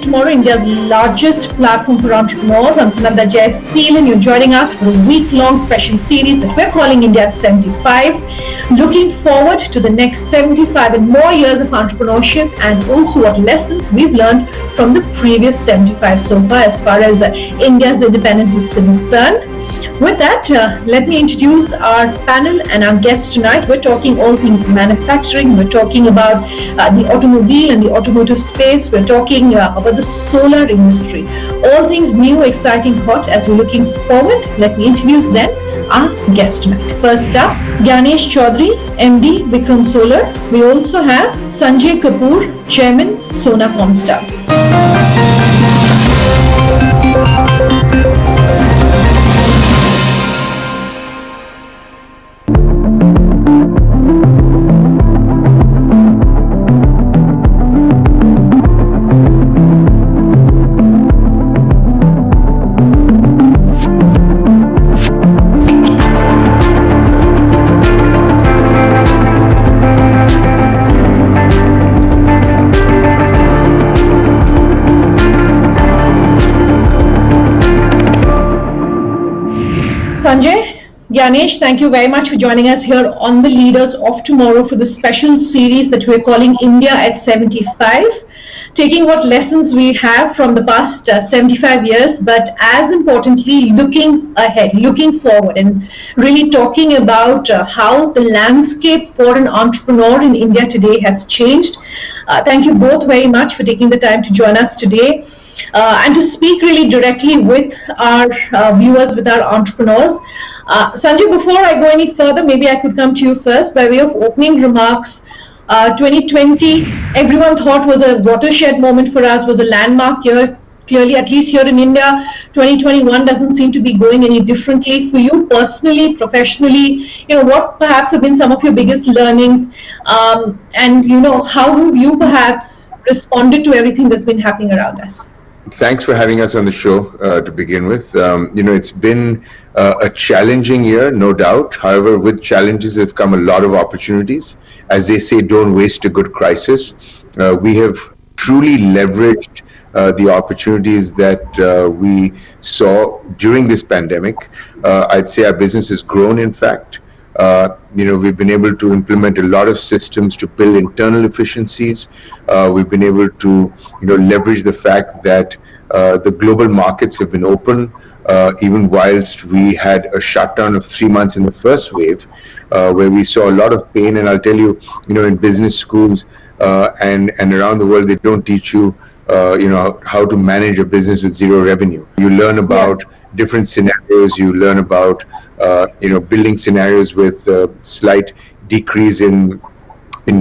Tomorrow, India's largest platform for entrepreneurs. I'm Sunanda Jaiseelan. You're joining us for a week-long special series that we're calling India at 75. Looking forward to the next 75 and more years of entrepreneurship, and also what lessons we've learned from the previous 75 so far as India's independence is concerned. With that, let me introduce our panel and our guests tonight. We're talking all things manufacturing. We're talking about the automobile and the automotive space. We're talking about the solar industry. All things new, exciting, hot as we're looking forward. Let me introduce then our guest tonight. First up, Gyanesh Chaudhary, MD, Vikram Solar. We also have Sanjay Kapoor, Chairman, Sona Comstar. Sanjay, Gyanesh, thank you very much for joining us here on the Leaders of Tomorrow for the special series that we're calling India at 75. Taking what lessons we have from the past 75 years, but as importantly, looking ahead, looking forward, and really talking about how the landscape for an entrepreneur in India today has changed. Thank you both very much for taking the time to join us today. And to speak really directly with our viewers, with our entrepreneurs. Sanjay, before I go any further, maybe I could come to you first by way of opening remarks. 2020, everyone thought was a watershed moment for us, was a landmark year. Clearly, at least here in India, 2021 doesn't seem to be going any differently. For you personally, professionally, what perhaps have been some of your biggest learnings, and how have you perhaps responded to everything that's been happening around us? Thanks for having us on the show to begin with. It's been a challenging year, no doubt. However, with challenges have come a lot of opportunities. As they say, don't waste a good crisis. We have truly leveraged the opportunities that we saw during this pandemic. I'd say our business has grown, in fact. We've been able to implement a lot of systems to build internal efficiencies. We've been able to, leverage the fact that the global markets have been open, even whilst we had a shutdown of 3 months in the first wave, where we saw a lot of pain. And I'll tell you, in business schools and around the world, they don't teach you, how to manage a business with zero revenue. You learn about different scenarios. You learn about building scenarios with a slight decrease in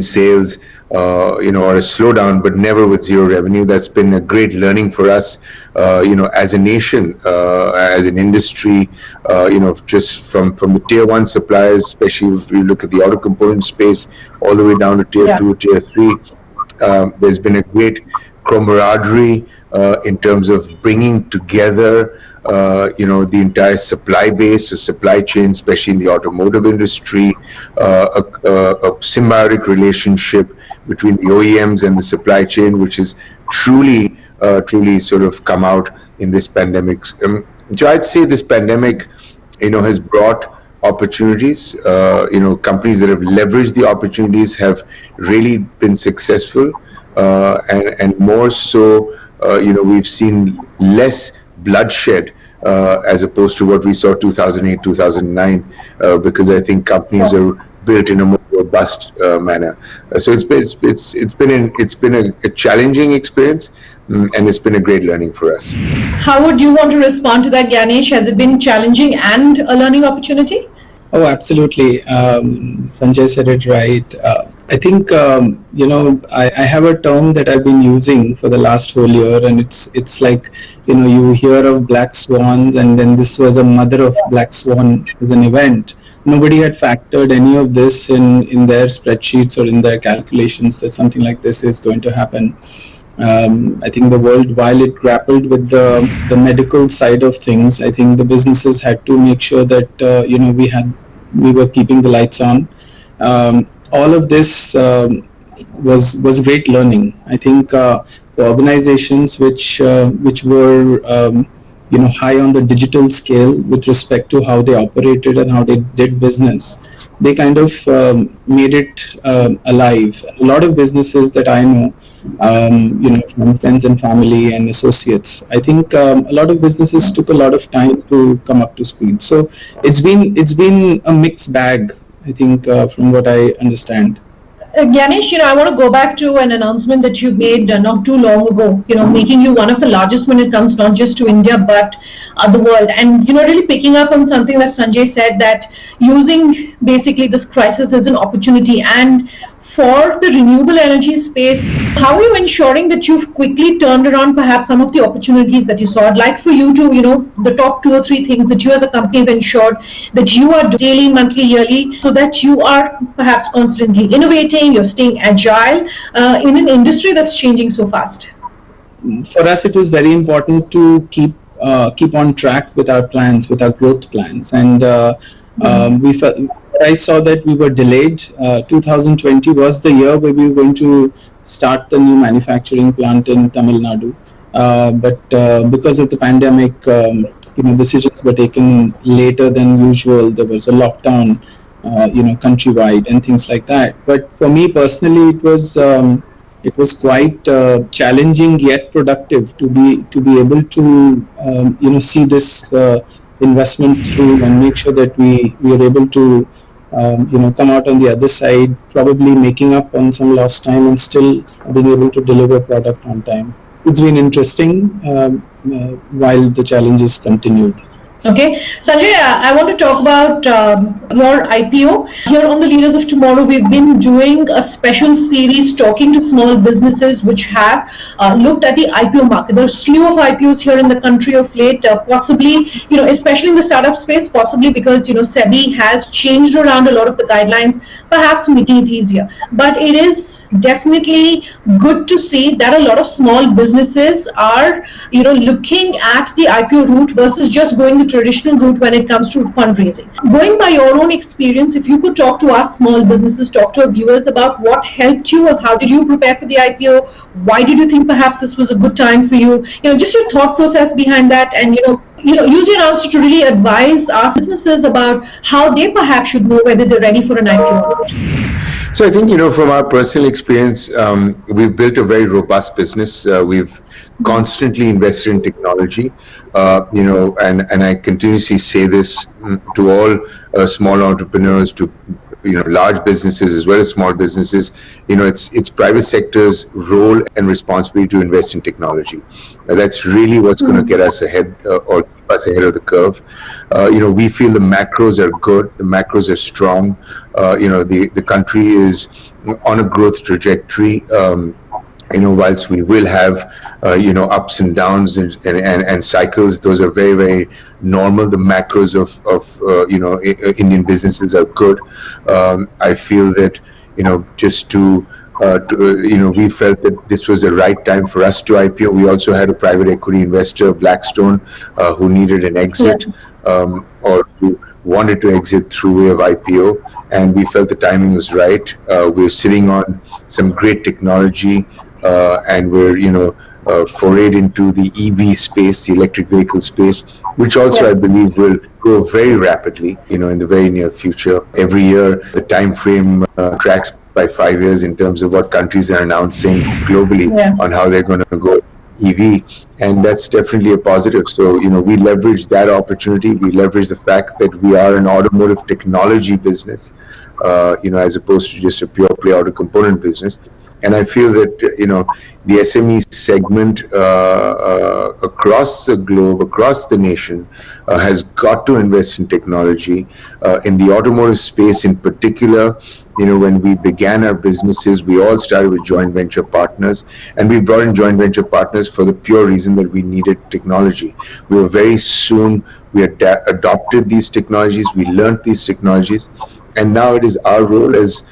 sales, or a slowdown, but never with zero revenue. That's been a great learning for us, as a nation, as an industry, just from the tier one suppliers, especially if you look at the auto component space, all the way down to tier two, tier three. There's been a great camaraderie in terms of bringing together the entire supply base, the supply chain, especially in the automotive industry, a symbiotic relationship between the OEMs and the supply chain, which is truly sort of come out in this pandemic. So I'd say this pandemic, has brought opportunities. Companies that have leveraged the opportunities have really been successful, and more so, we've seen less bloodshed as opposed to what we saw 2008, 2009, because I think companies are built in a more robust manner. So it's been a challenging experience, and it's been a great learning for us. How would you want to respond to that, Gyanesh? Has it been challenging and a learning opportunity? Oh, absolutely. Sanjay said it right. I think, I have a term that I've been using for the last whole year, and it's like, you hear of black swans, and then this was a mother of black swan as an event. Nobody had factored any of this in their spreadsheets or in their calculations that something like this is going to happen. I think the world, while it grappled with the medical side of things, I think the businesses had to make sure that we were keeping the lights on. All of this was great learning. I think for organizations which were high on the digital scale with respect to how they operated and how they did business. They kind of made it alive. A lot of businesses that I know, from friends and family and associates, I think a lot of businesses took a lot of time to come up to speed. So it's been a mixed bag, I think, from what I understand. Ganesh, I want to go back to an announcement that you made not too long ago, making you one of the largest when it comes not just to India, but the world. And, really picking up on something that Sanjay said, that using basically this crisis as an opportunity. And for the renewable energy space, how are you ensuring that you've quickly turned around perhaps some of the opportunities that you saw? I'd like for you to, the top 2 or 3 things that you as a company have ensured that you are daily, monthly, yearly, so that you are perhaps constantly innovating, you're staying agile in an industry that's changing so fast. For us, it was very important to keep on track with our plans, with our growth plans. And I saw that we were delayed. 2020 was the year where we were going to start the new manufacturing plant in Tamil Nadu. But because of the pandemic, decisions were taken later than usual. There was a lockdown, countrywide and things like that. But for me personally, it was quite challenging yet productive to be able to see this investment through and make sure that we are able to come out on the other side, probably making up on some lost time and still being able to deliver product on time. It's been interesting while the challenges continued. Okay, Sanjay, I want to talk about your IPO. Here on the Leaders of Tomorrow, we've been doing a special series talking to small businesses which have looked at the IPO market. There are a slew of IPOs here in the country of late, possibly, especially in the startup space, possibly because, SEBI has changed around a lot of the guidelines, perhaps making it easier. But it is definitely good to see that a lot of small businesses are, looking at the IPO route versus just going the traditional route when it comes to fundraising. Going by your own experience, if you could talk to us small businesses, talk to our viewers about what helped you and how did you prepare for the IPO? Why did you think perhaps this was a good time for you? Just your thought process behind that, and use your answer to really advise our businesses about how they perhaps should know whether they're ready for an IPO or not. So I think, from our personal experience, we've built a very robust business. We've constantly invested in technology, and I continuously say this to all small entrepreneurs, to large businesses as well as small businesses. It's private sector's role and responsibility to invest in technology. That's really what's going to get us ahead or keep us ahead of the curve. We feel the macros are good, the macros are strong. The country is on a growth trajectory. Whilst we will have, ups and downs and cycles, those are very, very normal. The macros of Indian businesses are good. I feel that, we felt that this was the right time for us to IPO. We also had a private equity investor, Blackstone, who needed an exit, or who wanted to exit through way of IPO, and we felt the timing was right. We're sitting on some great technology. And we're, forayed into the EV space, the electric vehicle space, which also I believe will grow very rapidly, in the very near future. Every year, the time frame tracks by 5 years in terms of what countries are announcing globally on how they're going to go EV, and that's definitely a positive. So, we leverage that opportunity. We leverage the fact that we are an automotive technology business, as opposed to just a pure play auto component business. And I feel that, the SME segment across the globe, across the nation, has got to invest in technology. In the automotive space in particular, when we began our businesses, we all started with joint venture partners, and we brought in joint venture partners for the pure reason that we needed technology. We were very soon, we adopted these technologies, we learned these technologies, and now it is our role as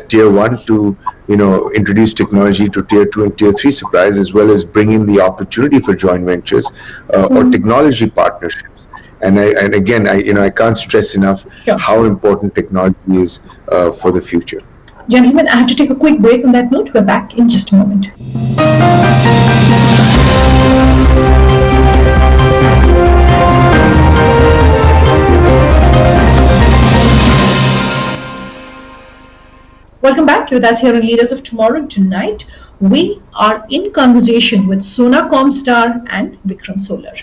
tier one to introduce technology to tier 2 and tier 3 suppliers, as well as bring in the opportunity for joint ventures or technology partnerships. And again, I can't stress enough how important technology is for the future. Gentlemen, I have to take a quick break on that note. We're back in just a moment. Welcome back. You're with us here on Leaders of Tomorrow. Tonight, we are in conversation with Sona Comstar and Vikram Solar.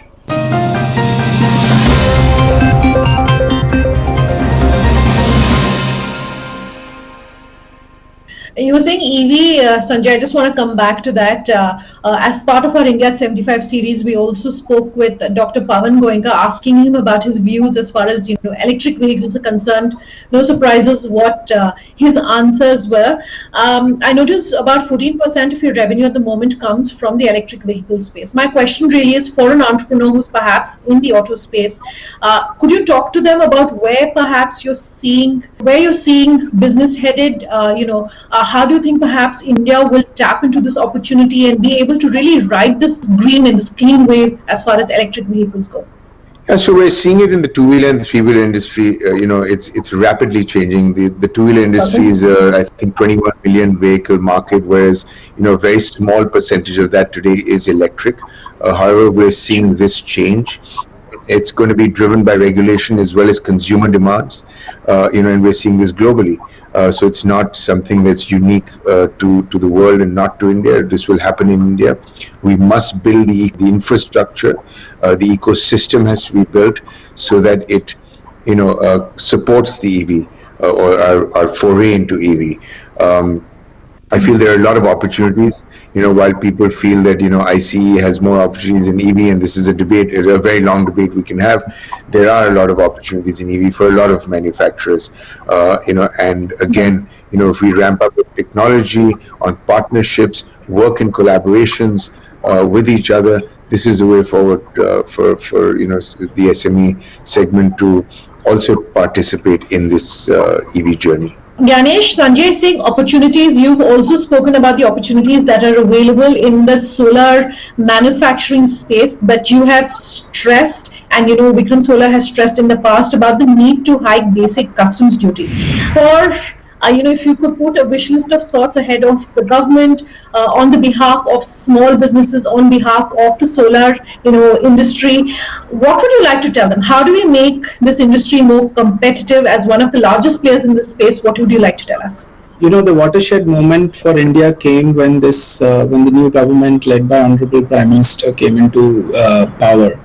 You were saying EV, Sanjay. I just want to come back to that. As part of our India at 75 series, we also spoke with Dr. Pawan Goenka, asking him about his views as far as electric vehicles are concerned. No surprises what his answers were. I noticed about 14% of your revenue at the moment comes from the electric vehicle space. My question really is for an entrepreneur who's perhaps in the auto space. Could you talk to them about where perhaps you're seeing business headed? How do you think perhaps India will tap into this opportunity and be able to really ride this green and this clean wave as far as electric vehicles go? Yeah, so we're seeing it in the two-wheeler and the three-wheeler industry. It's rapidly changing. The two-wheeler industry is, I think, 21 million vehicle market, whereas a very small percentage of that today is electric. However, we're seeing this change. It's going to be driven by regulation as well as consumer demands, and we're seeing this globally. So it's not something that's unique to the world and not to India. This will happen in India. We must build the infrastructure. The ecosystem has to be built so that it, supports the EV or our foray into EV. I feel there are a lot of opportunities, while people feel that, ICE has more opportunities in EV, and this is a debate, a very long debate we can have. There are a lot of opportunities in EV for a lot of manufacturers, and again, if we ramp up with technology on partnerships, work in collaborations with each other, this is a way forward for the SME segment to also participate in this EV journey. Ganesh, Sanjay is saying opportunities. You've also spoken about the opportunities that are available in the solar manufacturing space, but you have stressed, and Vikram Solar has stressed in the past about the need to hike basic customs duty. For if you could put a wish list of sorts ahead of the government on the behalf of small businesses, on behalf of the solar industry, what would you like to tell them? How do we make this industry more competitive as one of the largest players in this space? What would you like to tell us? The watershed moment for India came when when the new government led by Honorable Prime Minister came into power,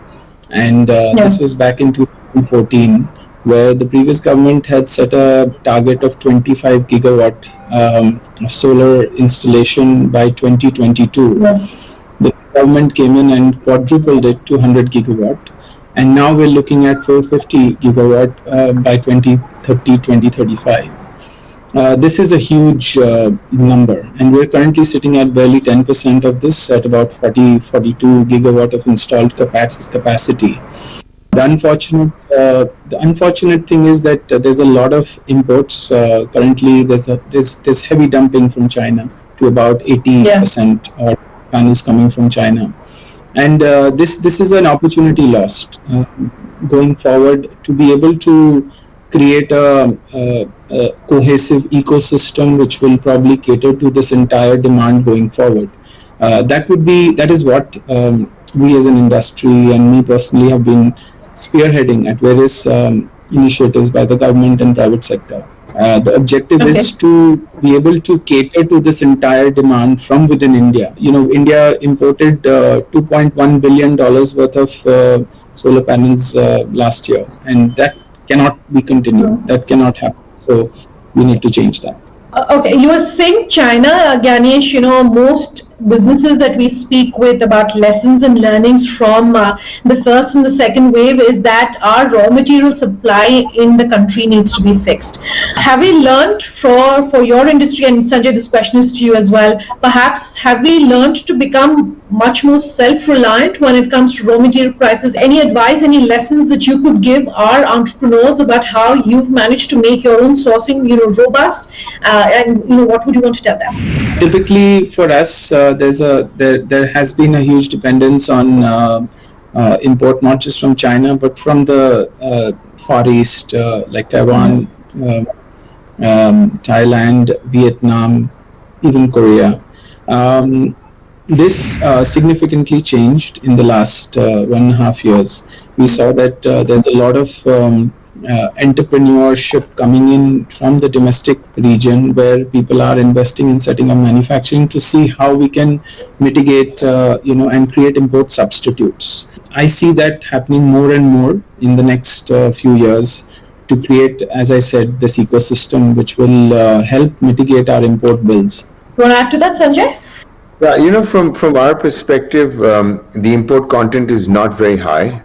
and this was back in 2014. Where the previous government had set a target of 25 gigawatt of solar installation by 2022. Yeah. The government came in and quadrupled it to 100 gigawatt, and now we're looking at 450 gigawatt by 2030, 2035. This is a huge number, and we're currently sitting at barely 10% of this, at about 42 gigawatt of installed capacity. The unfortunate thing is that there's a lot of imports. Currently, there's heavy dumping from China to about 80% of panels coming from China, and this is an opportunity lost going forward to be able to create a cohesive ecosystem which will probably cater to this entire demand going forward. That is what we as an industry and me personally have been spearheading at various initiatives by the government and private sector. The objective is to be able to cater to this entire demand from within India. India imported $2.1 billion worth of solar panels last year, and that cannot be continued. That cannot happen. So we need to change that. Okay, you were saying China, Ganesh, most businesses that we speak with about lessons and learnings from the first and the second wave is that our raw material supply in the country needs to be fixed. Have we learned for your industry, and Sanjay, this question is to you as well, perhaps have we learned to become much more self-reliant when it comes to raw material prices? Any advice, any lessons that you could give our entrepreneurs about how you've managed to make your own sourcing, robust, and what would you want to tell them? Typically, for us, there has been a huge dependence on import, not just from China but from the Far East, like Taiwan, Thailand, Vietnam, even Korea. This significantly changed in the last 1.5 years. We saw that there's a lot of entrepreneurship coming in from the domestic region, where people are investing in setting up manufacturing to see how we can mitigate, and create import substitutes. I see that happening more and more in the next few years, to create, as I said, this ecosystem which will help mitigate our import bills. You want to add to that, Sanjay? Yeah, from our perspective, the import content is not very high.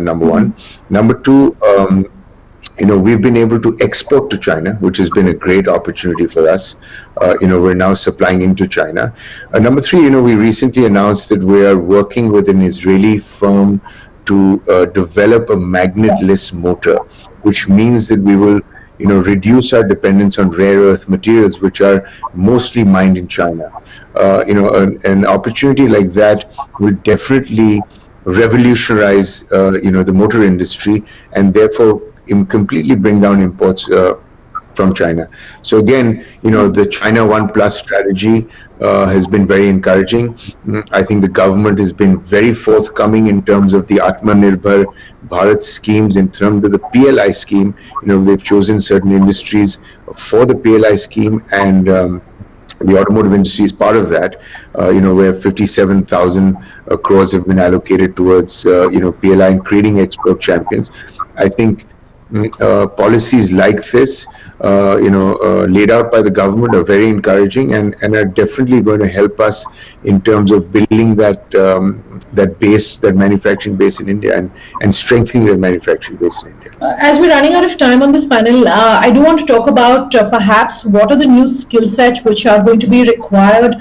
Number one. Number two, we've been able to export to China, which has been a great opportunity for us. We're now supplying into China. Number three, we recently announced that we are working with an Israeli firm to develop a magnetless motor, which means that we will, reduce our dependence on rare earth materials, which are mostly mined in China. An opportunity like that will definitely revolutionize, the motor industry, and therefore completely bring down imports from China. So again, the China One Plus strategy has been very encouraging. I think the government has been very forthcoming in terms of the Atmanirbhar Bharat schemes. In terms of the PLI scheme, they've chosen certain industries for the PLI scheme, and the automotive industry is part of that, where 57,000 crores have been allocated towards, PLI and creating export champions. I think policies like this, laid out by the government, are very encouraging, and are definitely going to help us in terms of building that base, that manufacturing base in India, and strengthening the manufacturing base in India. As we're running out of time on this panel, I do want to talk about perhaps what are the new skill sets which are going to be required,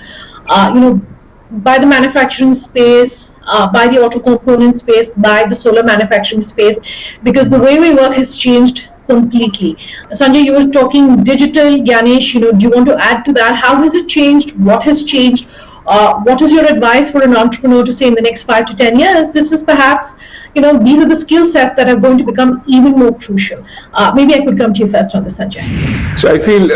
by the manufacturing space, by the auto component space, by the solar manufacturing space, because the way we work has changed completely. Sanjay, you were talking digital. Ganesh, do you want to add to that? How has it changed? What has changed? What is your advice for an entrepreneur to say in the next 5 to 10 years? This is perhaps, these are the skill sets that are going to become even more crucial. Maybe I could come to you first on this, Sanjay. So I feel,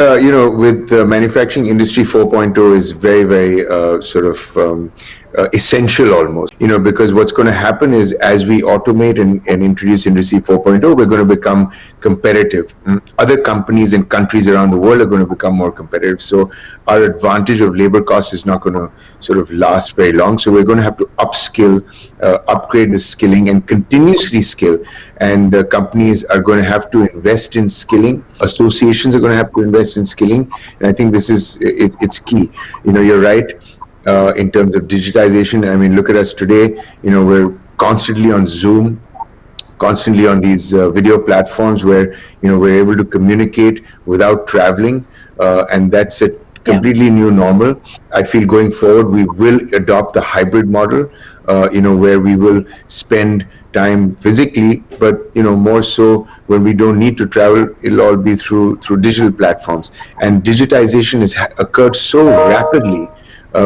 with manufacturing industry 4.0 is very, very sort of essential almost, because what's going to happen is, as we automate and introduce industry 4.0, we're going to become competitive. Other companies and countries around the world are going to become more competitive. So our advantage of labor cost is not going to sort of last very long. So we're going to have to upskill, upgrade the skilling, and continuously skill. And companies are going to have to invest in skilling. Associations are going to have to invest in skilling. And I think this is, it's key. You're right. In terms of digitization, I mean, look at us today. We're constantly on Zoom, constantly on these video platforms where we're able to communicate without traveling, and that's a completely new normal. I feel going forward we will adopt the hybrid model, where we will spend time physically, but more so when we don't need to travel, it'll all be through digital platforms. And digitization has occurred so rapidly,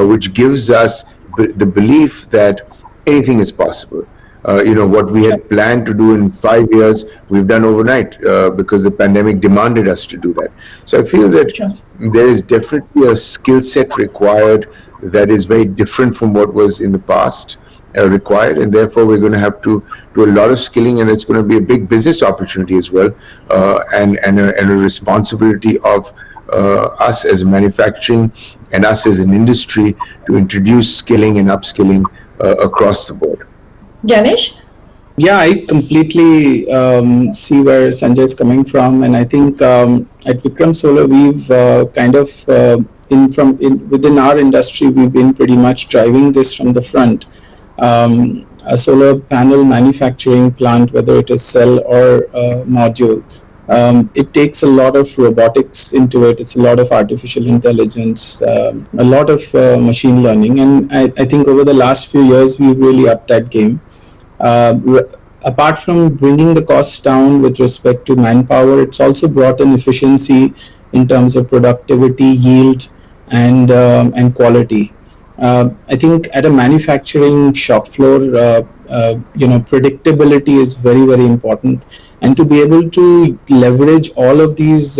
which gives us the belief that anything is possible. What we had planned to do in 5 years, we've done overnight, because the pandemic demanded us to do that. So I feel that there is definitely a skill set required that is very different from what was in the past required, and therefore we're going to have to do a lot of skilling, and it's going to be a big business opportunity as well, and a responsibility of us as manufacturing and us as an industry to introduce skilling and upskilling across the board. Ganesh? Yeah, I completely see where Sanjay is coming from, and I think at Vikram Solar we've kind of within our industry we've been pretty much driving this from the front. A solar panel manufacturing plant, whether it is cell or module, it takes a lot of robotics into it. It's a lot of artificial intelligence, a lot of machine learning, and I think over the last few years we've really upped that game. Apart from bringing the costs down with respect to manpower, it's also brought in efficiency in terms of productivity, yield, and quality. I think at a manufacturing shop floor, predictability is very, very important, and to be able to leverage all of these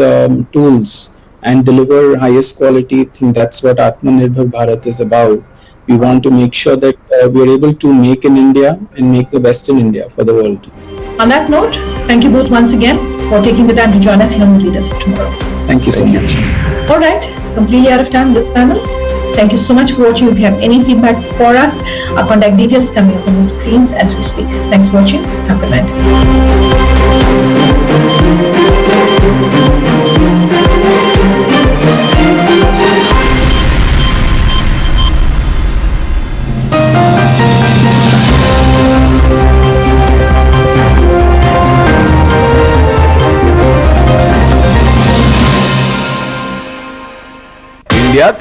tools and deliver highest quality, I think that's what Atmanirbhar Bharat is about. We want to make sure that we are able to make in India and make the best in India for the world. On that note, thank you both once again for taking the time to join us here on the Leaders of Tomorrow. Thank you so much. All right, completely out of time this panel. Thank you so much for watching. If you have any feedback for us, our contact details coming up on the screens as we speak. Thanks for watching. Have a good night. India